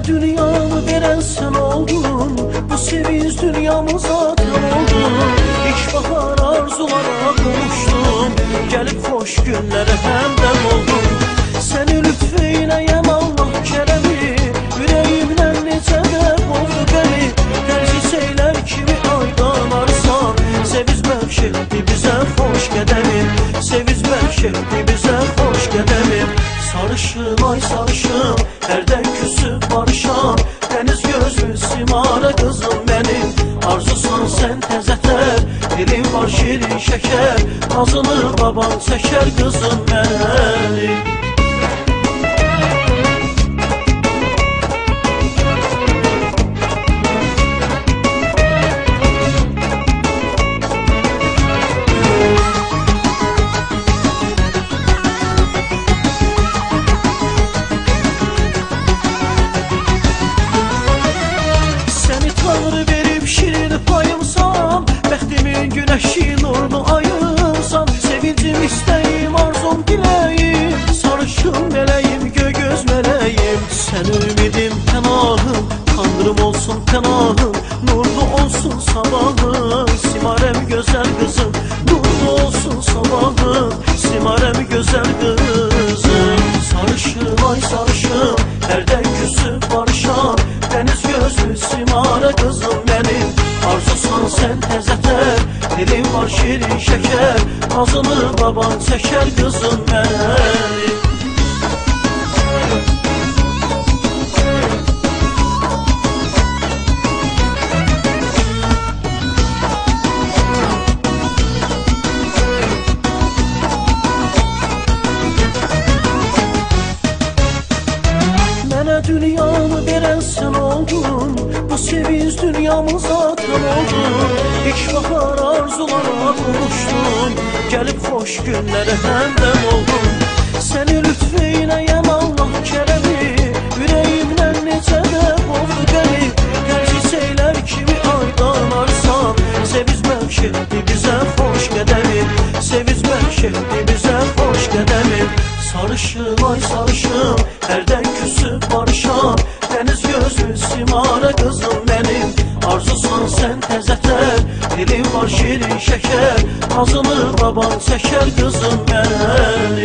dünyamı veren sen oldun, bu sevinç dünyamıza tam oldun. İlk bahar arzulara kavuştum, gelip hoş günlere hemdem oldum. Seni lütfeyleyem Allah keremi, yüreğimden necə də oldu beni. Her çiçekler kimi aydanarsan, seviz bəxş bize hoş qədəmim, seviz bəxş bize hoş qədəmim. Sarışın ay sarışın, herden küsüp barışam, deniz gözlü simare kızım benim. Arzusan sen təzətər, dilim var şirin şeker, nazını baban çeker kızım benim. Tanrı verip şirin payımsam, bəxtimin güneşi nurlu ayımsam. Sevincim istəyim, arzum diləyim, sarışın mələyim, göz mələyim. Sən ümidim pənahım, tanrım olsun pənahım, nurlu olsun sabahım, simarəm gözəl qızım, nurlu olsun sabahım, simarəm gözəl qızım. Sarışın ay sarışın, hərdən küsüb barışam, deniz gözlü simare kızım benim. Arzusan sen təzətər, dilim var şirin şeker, nazını baban çeker kızım benim. Mənə dünyamı veren sen oldun, bu sevinç dünyamıza tam oldun. İlk bahar arzulara kavuştum, gelip hoş günlere hemdem oldum. Seni lütfeyleyem Allah keremi, yüreğimden necə də oldu beni. Her çiçekler kimi aydanarsan, seviz bəxş bize hoş qədəmim, seviz bəxş bize hoş qədəmim. Sarışın ay sarışın, herden küsüp barışam, deniz gözlü simare kızım benim. Arzusan sen təzətər, dilim var şirin şeker, nazını baban çeker kızım benim.